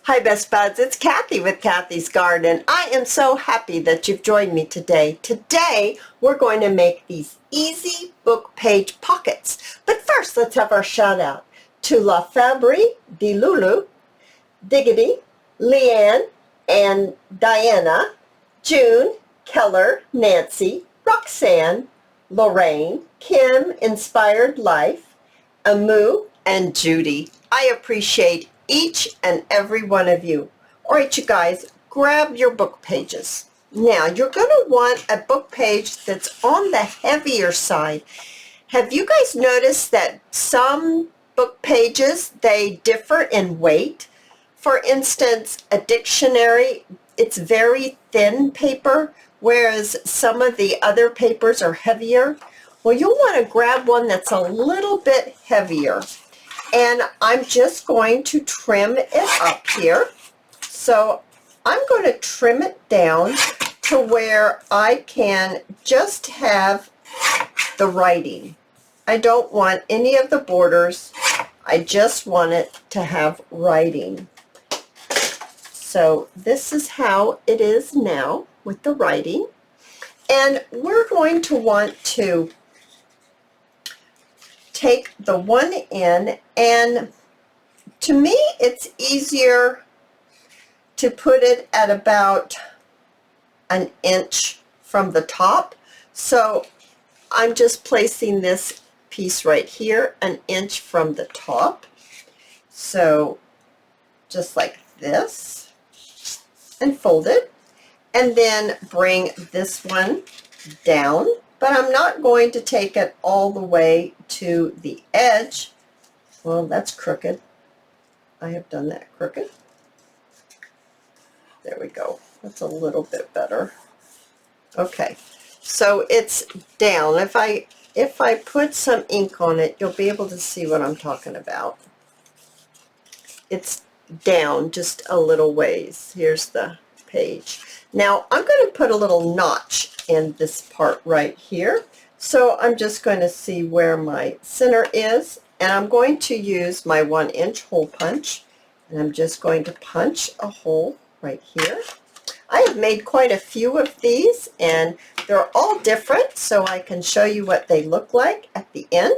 Hi Best Buds, it's Cathy with Cathy's Garden. I am so happy that you've joined me today. Today we're going to make these easy book page pockets. But first let's have our shout out to La Fabri, Di Lulu, Diggity, Leanne, and Diana, June, Keller, Nancy, Roxanne, Lorraine, Kim, Inspired Life, Amu, and Judy. I appreciate each and every one of you. All right, you guys, grab your book pages. Now, you're going to want a book page that's on the heavier side. Have you guys noticed that some book pages, they differ in weight? For instance, a dictionary, it's very thin paper, whereas some of the other papers are heavier. Well, you'll want to grab one that's a little bit heavier. And I'm just going to trim it up here. So I'm going to trim it down to where I can just have the writing. I don't want any of the borders. I just want it to have writing. So this is how it is now with the writing. And we're going to want to take the one in, and to me it's easier to put it at about an inch from the top. So I'm just placing this piece right here an inch from the top. So just like this, and fold it, and then bring this one down. But I'm not going to take it all the way to the edge. Well, that's crooked. I have done that crooked. There we go. That's a little bit better. Okay, so it's down. If I put some ink on it, you'll be able to see what I'm talking about. It's down just a little ways. Here's the page. Now I'm going to put a little notch in this part right here. So I'm just going to see where my center is, and I'm going to use my 1-inch hole punch, and I'm just going to punch a hole right here. I have made quite a few of these, and they're all different, so I can show you what they look like at the end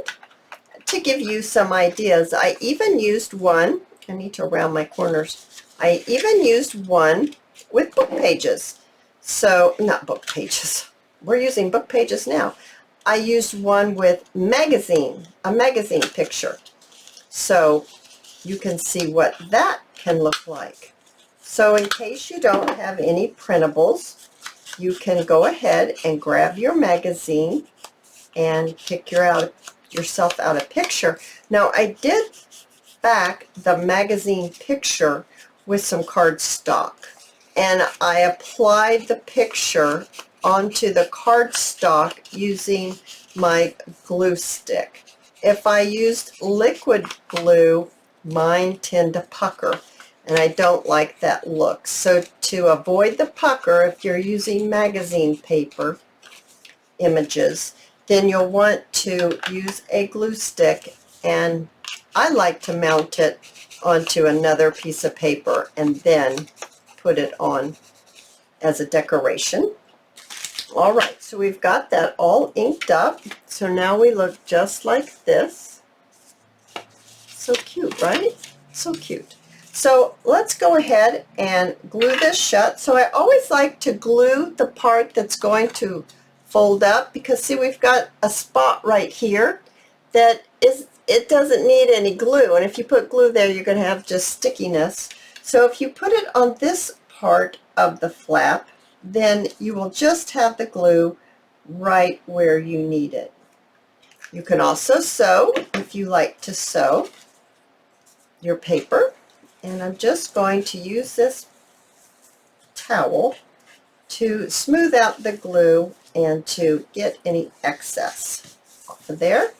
to give you some ideas. I even used one, I need to round my corners, I even used one with book pages. So, not book pages, we're using book pages now. I used one with a magazine picture. So you can see what that can look like. So in case you don't have any printables, you can go ahead and grab your magazine and pick yourself out a picture. Now I did back the magazine picture with some cardstock, and I applied the picture onto the cardstock using my glue stick. If I used liquid glue, mine tend to pucker, and I don't like that look. So to avoid the pucker, if you're using magazine paper images, then you'll want to use a glue stick, and I like to mount it onto another piece of paper and then put it on as a decoration. All right, so we've got that all inked up. So now we look just like this. So cute, right? So cute. So let's go ahead and glue this shut. So I always like to glue the part that's going to fold up, because see, we've got a spot right here that it doesn't need any glue, and if you put glue there, you're going to have just stickiness. So if you put it on this part of the flap, then you will just have the glue right where you need it. You can also sew if you like to sew your paper, and I'm just going to use this towel to smooth out the glue and to get any excess off of there.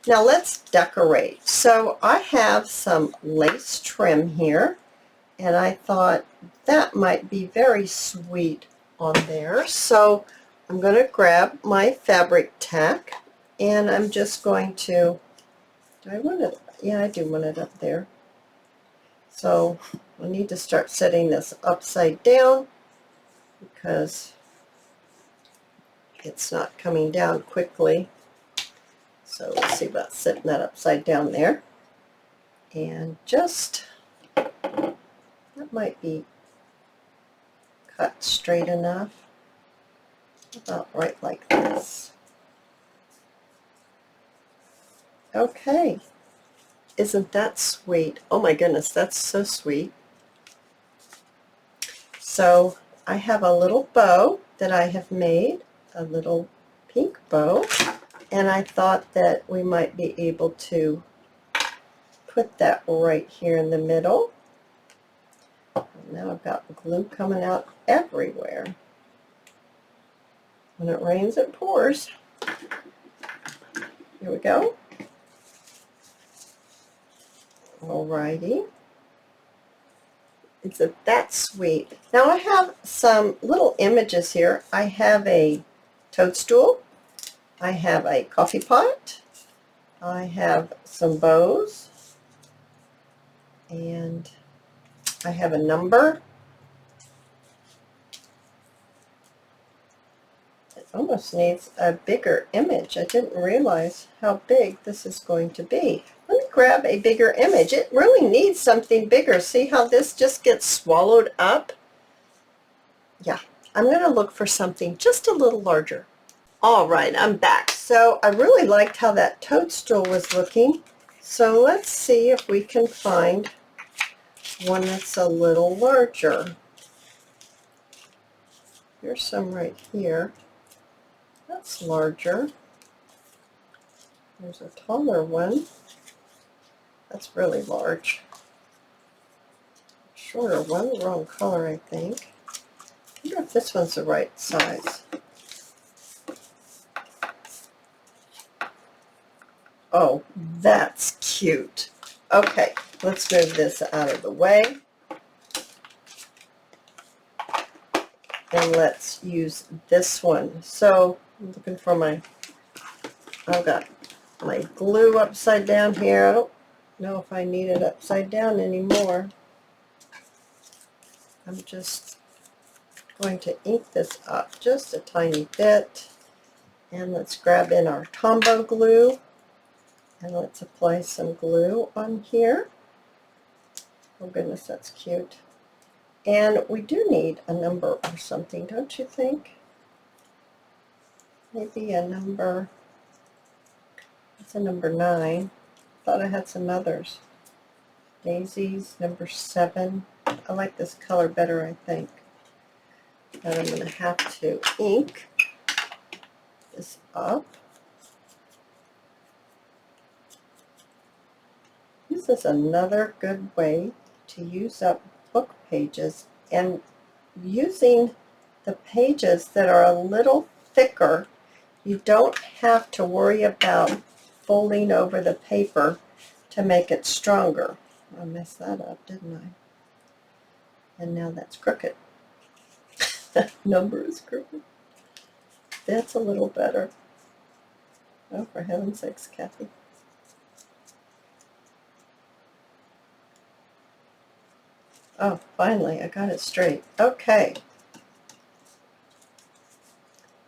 Now let's decorate. So I have some lace trim here, and I thought that might be very sweet on there. So I'm going to grab my fabric tack, and I'm just going to, do I want it? Yeah, I do want it up there. So I need to start setting this upside down because it's not coming down quickly. So let's see about setting that upside down there. And just, that might be cut straight enough. About right like this. Okay. Isn't that sweet? Oh my goodness, that's so sweet. So I have a little bow that I have made, a little pink bow, and I thought that we might be able to put that right here in the middle. Now I've got glue coming out everywhere. When it rains, it pours. Here we go. Alrighty. Isn't that sweet? Now I have some little images here. I have a toadstool. I have a coffee pot. I have some bows. And I have a number. It almost needs a bigger image. I didn't realize how big this is going to be. Let me grab a bigger image. It really needs something bigger. See how this just gets swallowed up? Yeah, I'm going to look for something just a little larger. All right, I'm back. So I really liked how that toadstool was looking. So let's see if we can find one that's a little larger. Here's some right here. That's larger. There's a taller one. That's really large. Shorter one, wrong color, I think. I wonder if this one's the right size. Oh, that's cute. Okay, let's move this out of the way. And let's use this one. So I'm looking for I've got my glue upside down here. I don't know if I need it upside down anymore. I'm just going to ink this up just a tiny bit. And let's grab in our Tombow glue. And let's apply some glue on here. Oh goodness, that's cute. And we do need a number or something, don't you think? Maybe a number, it's a number 9. Thought I had some others. Daisies, number 7. I like this color better, I think. But I'm going to have to ink this up. This is another good way to use up book pages, and using the pages that are a little thicker, you don't have to worry about folding over the paper to make it stronger. I messed that up, didn't I? And now that's crooked. That number is crooked. That's a little better. Oh, for heaven's sakes, Cathy. Oh, finally, I got it straight. Okay.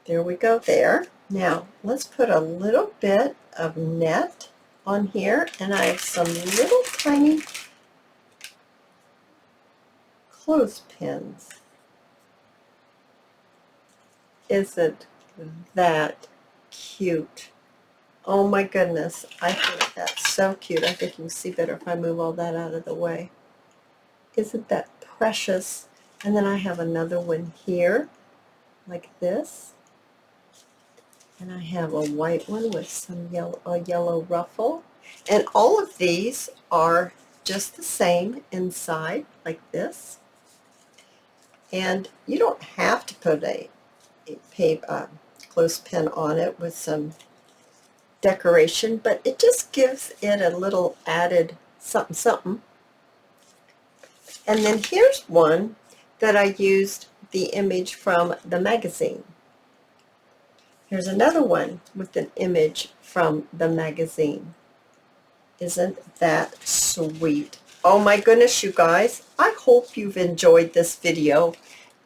There we go there. Now, let's put a little bit of net on here, and I have some little tiny clothespins. Isn't that cute? Oh my goodness, I think that's so cute. I think you can see better if I move all that out of the way. Isn't that precious? And then I have another one here, like this. And I have a white one with some yellow ruffle. And all of these are just the same inside, like this. And you don't have to put a clothespin on it with some decoration, but it just gives it a little added something something. And then here's one that I used the image from the magazine. Here's another one with an image from the magazine. Isn't that sweet? Oh my goodness, you guys, I hope you've enjoyed this video.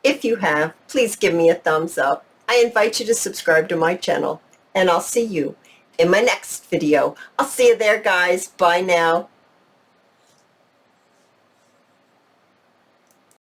If you have, please give me a thumbs up. I invite you to subscribe to my channel, and I'll see you in my next video. I'll see you there, guys. Bye now.